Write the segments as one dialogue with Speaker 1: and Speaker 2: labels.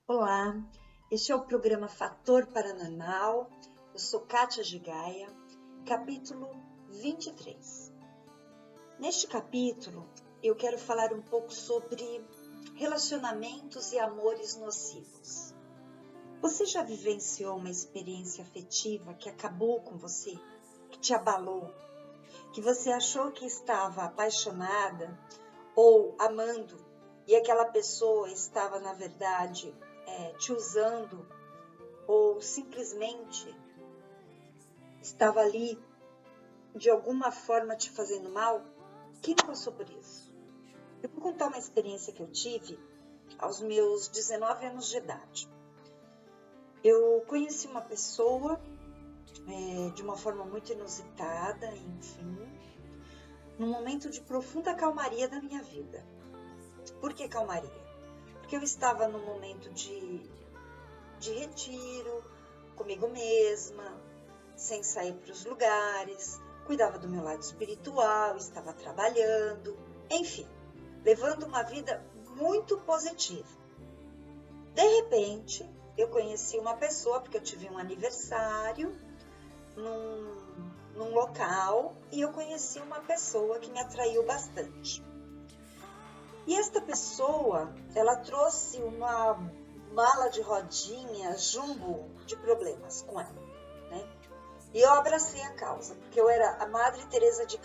Speaker 1: Olá, este é o programa Fator Paranormal. Eu sou Kátia Gigaia, capítulo 23. Neste capítulo, eu quero falar um pouco sobre relacionamentos e amores nocivos. Você já vivenciou uma experiência afetiva que acabou com você, que te abalou, que você achou que estava apaixonada ou amando e aquela pessoa estava, na verdade, te usando ou simplesmente estava ali de alguma forma te fazendo mal? Quem passou por isso? Eu vou contar uma experiência que eu tive aos meus 19 anos de idade. Eu conheci uma pessoa de uma forma muito inusitada, enfim, num momento de profunda calmaria da minha vida. Por que calmaria? Porque eu estava num momento de retiro, comigo mesma, sem sair para os lugares, cuidava do meu lado espiritual, estava trabalhando, enfim, levando uma vida muito positiva. De repente, eu conheci uma pessoa, porque eu tive um aniversário num local, e eu conheci uma pessoa que me atraiu bastante. E esta pessoa, ela trouxe uma mala de rodinha, jumbo de problemas com ela, né? E eu abracei a causa, porque eu era a Madre Teresa de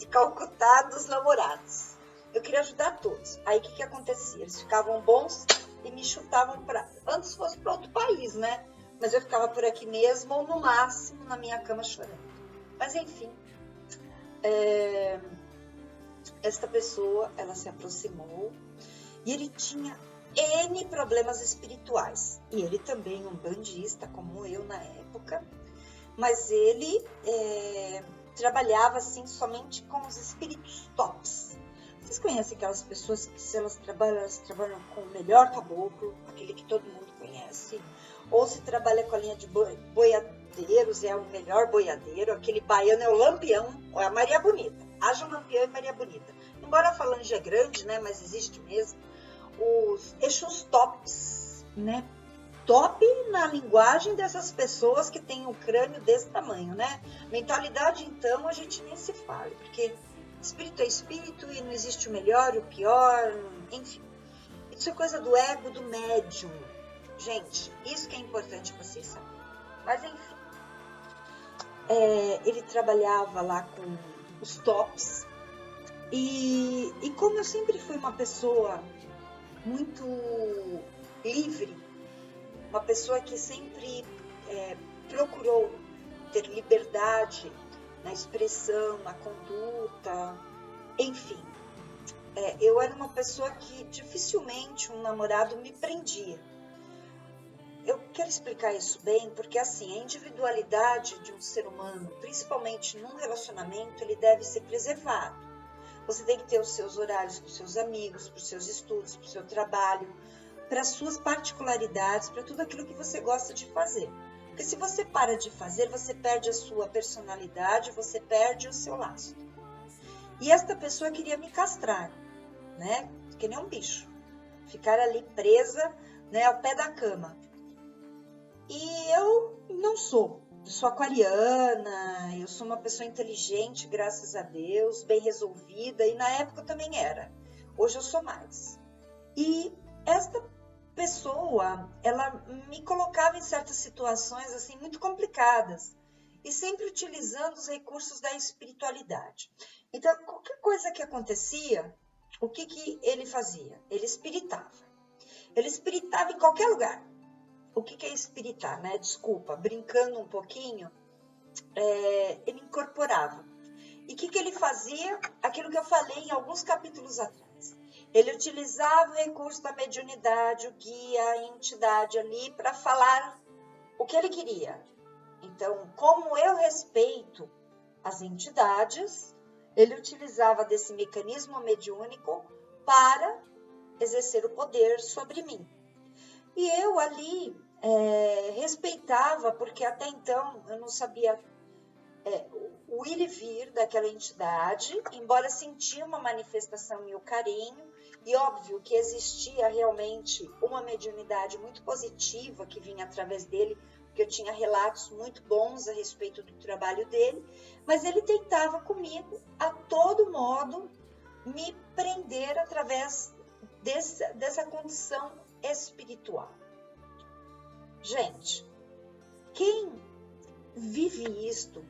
Speaker 1: Calcutá dos namorados. Eu queria ajudar todos. Aí o que acontecia? Eles ficavam bons e me chutavam antes fosse para outro país, né? Mas eu ficava por aqui mesmo, ou no máximo na minha cama chorando. Mas enfim, esta pessoa, ela se aproximou e ele tinha N problemas espirituais. E ele também um bandista, como eu na época, mas ele trabalhava assim somente com os espíritos tops. Vocês conhecem aquelas pessoas que se elas trabalham com o melhor caboclo, aquele que todo mundo conhece, ou se trabalha com a linha de boiadeiros, é o melhor boiadeiro, aquele baiano é o Lampião, ou é a Maria Bonita. Haja Lampião e Maria Bonita. Embora a falange é grande, né, mas existe mesmo. Os Exus tops, né? Top na linguagem dessas pessoas que têm um crânio desse tamanho, né? Mentalidade, então, a gente nem se fala, porque espírito é espírito e não existe o melhor, o pior, enfim. Isso é coisa do ego, do médium. Gente, isso que é importante vocês saberem. Mas, enfim, ele trabalhava lá com os tops e como eu sempre fui uma pessoa muito livre, uma pessoa que sempre procurou ter liberdade na expressão, na conduta, enfim. Eu era uma pessoa que dificilmente um namorado me prendia. Eu quero explicar isso bem, porque assim, a individualidade de um ser humano, principalmente num relacionamento, ele deve ser preservado. Você tem que ter os seus horários para os seus amigos, para os seus estudos, para o seu trabalho, para as suas particularidades, para tudo aquilo que você gosta de fazer. Porque se você para de fazer, você perde a sua personalidade, você perde o seu laço. E esta pessoa queria me castrar, né? Que nem um bicho. Ficar ali presa, né, ao pé da cama. E eu não sou. Eu sou aquariana, eu sou uma pessoa inteligente, graças a Deus, bem resolvida, e na época eu também era. Hoje eu sou mais. E esta pessoa, ela me colocava em certas situações assim muito complicadas, e sempre utilizando os recursos da espiritualidade. Então, qualquer coisa que acontecia, o que ele fazia? Ele espiritava. Ele espiritava em qualquer lugar. O que é espiritar, né? Desculpa, brincando um pouquinho, ele incorporava. E o que ele fazia? Aquilo que eu falei em alguns capítulos atrás. Ele utilizava o recurso da mediunidade, o guia, a entidade ali, para falar o que ele queria. Então, como eu respeito as entidades, Ele utilizava desse mecanismo mediúnico para exercer o poder sobre mim. E eu ali respeitava, porque até então eu não sabia o ir e vir daquela entidade, embora sentia uma manifestação e o carinho, e óbvio que existia realmente uma mediunidade muito positiva que vinha através dele, porque eu tinha relatos muito bons a respeito do trabalho dele, mas ele tentava comigo, a todo modo, me prender através dessa condição espiritual. Gente, quem vive isto,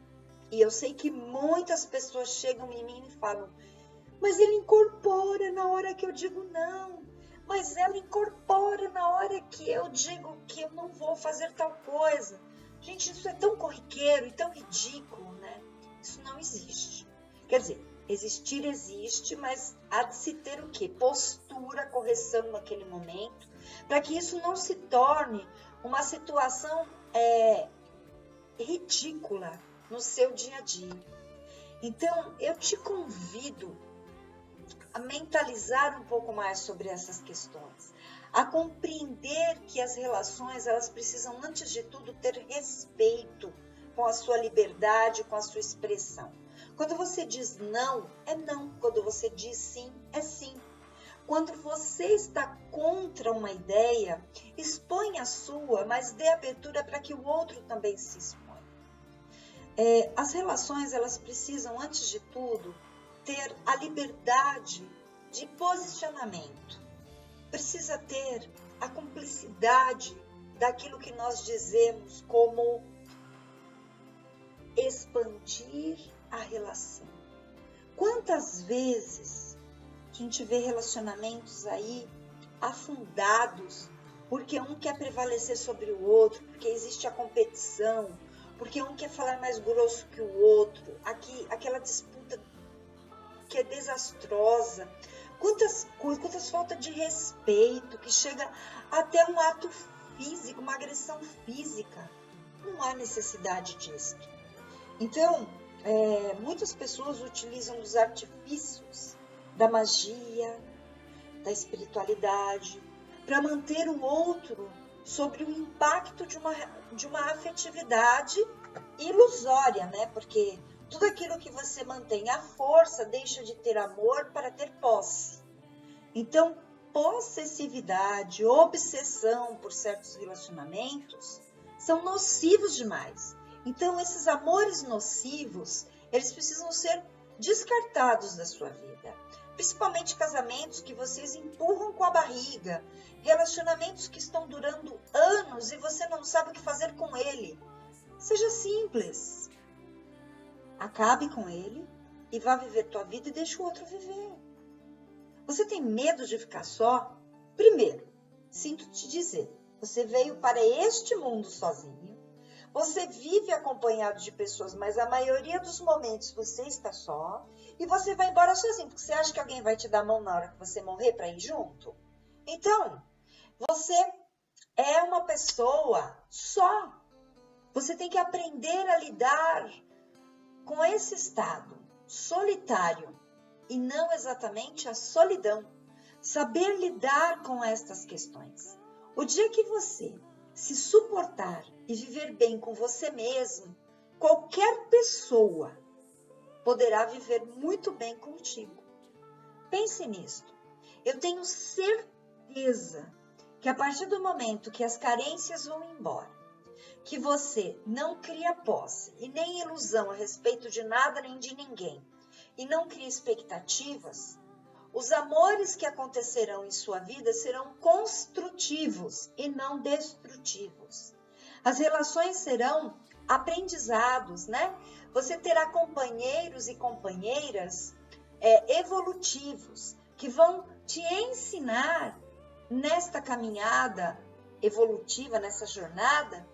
Speaker 1: e eu sei que muitas pessoas chegam em mim e falam, mas ele incorpora na hora que eu digo não, mas ela incorpora na hora que eu digo que eu não vou fazer tal coisa. Gente, isso é tão corriqueiro e tão ridículo, né? Isso não existe. Quer dizer, existir existe, mas há de se ter o quê? Postura, correção naquele momento, para que isso não se torne uma situação ridícula no seu dia a dia. Então, eu te convido a mentalizar um pouco mais sobre essas questões, a compreender que as relações, elas precisam, antes de tudo, ter respeito com a sua liberdade, com a sua expressão. Quando você diz não, é não. Quando você diz sim, é sim. Quando você está contra uma ideia, expõe a sua, mas dê abertura para que o outro também se exponha. As relações, elas precisam, antes de tudo, ter a liberdade de posicionamento. Precisa ter a cumplicidade daquilo que nós dizemos como expandir a relação. Quantas vezes a gente vê relacionamentos aí afundados porque um quer prevalecer sobre o outro, porque existe a competição, porque um quer falar mais grosso que o outro, aquela disputa que é desastrosa, quantas faltas de respeito, que chega até um ato físico, uma agressão física. Não há necessidade disso. Então, muitas pessoas utilizam os artifícios da magia, da espiritualidade, para manter o outro sobre o impacto de uma afetividade ilusória, né? Porque tudo aquilo que você mantém à força deixa de ter amor para ter posse. Então, possessividade, obsessão por certos relacionamentos são nocivos demais. Então, esses amores nocivos, eles precisam ser descartados da sua vida. Principalmente casamentos que vocês empurram com a barriga, relacionamentos que estão durando anos e você não sabe o que fazer com ele. Seja simples. Acabe com ele e vá viver tua vida e deixa o outro viver. Você tem medo de ficar só? Primeiro, sinto te dizer, você veio para este mundo sozinho. Você vive acompanhado de pessoas, mas a maioria dos momentos você está só. E você vai embora sozinho, porque você acha que alguém vai te dar a mão na hora que você morrer para ir junto? Então, você é uma pessoa só. Você tem que aprender a lidar com esse estado solitário e não exatamente a solidão. Saber lidar com estas questões. O dia que você se suportar e viver bem com você mesmo, qualquer pessoa poderá viver muito bem contigo. Pense nisto. Eu tenho certeza que a partir do momento que as carências vão embora, que você não cria posse e nem ilusão a respeito de nada nem de ninguém, e não cria expectativas, os amores que acontecerão em sua vida serão construtivos e não destrutivos. As relações serão aprendizados, né? Você terá companheiros e companheiras evolutivos que vão te ensinar nesta caminhada evolutiva, nessa jornada,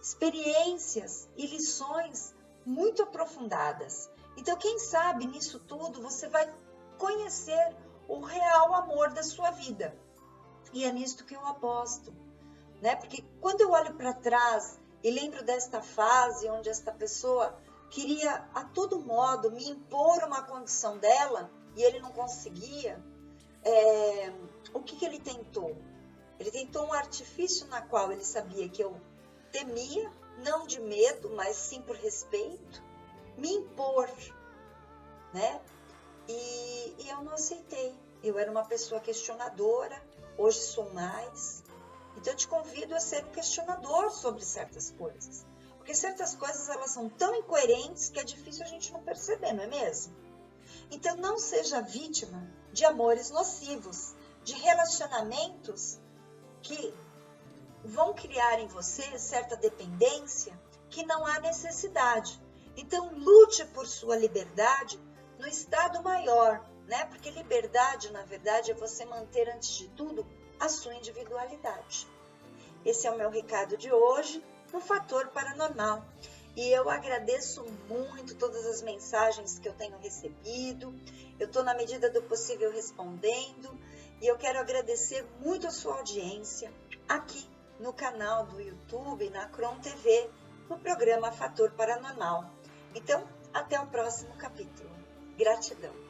Speaker 1: experiências e lições muito aprofundadas. Então, quem sabe nisso tudo você vai conhecer o real amor da sua vida. E é nisto que eu aposto, né? Porque quando eu olho para trás e lembro desta fase onde esta pessoa queria a todo modo me impor uma condição dela e ele não conseguia, o que ele tentou? Ele tentou um artifício na qual ele sabia que eu temia, não de medo, mas sim por respeito, me impor, né? E eu não aceitei. Eu era uma pessoa questionadora, hoje sou mais. Então eu te convido a ser um questionador sobre certas coisas. Porque certas coisas elas são tão incoerentes que é difícil a gente não perceber, não é mesmo? Então não seja vítima de amores nocivos, de relacionamentos que vão criar em você certa dependência que não há necessidade. Então lute por sua liberdade no estado maior, né? Porque liberdade, na verdade, é você manter, antes de tudo, a sua individualidade. Esse é o meu recado de hoje no Fator Paranormal. E eu agradeço muito todas as mensagens que eu tenho recebido. Eu estou, na medida do possível, respondendo. E eu quero agradecer muito a sua audiência aqui no canal do YouTube, na Cron TV, no programa Fator Paranormal. Então, até o próximo capítulo. Gratidão.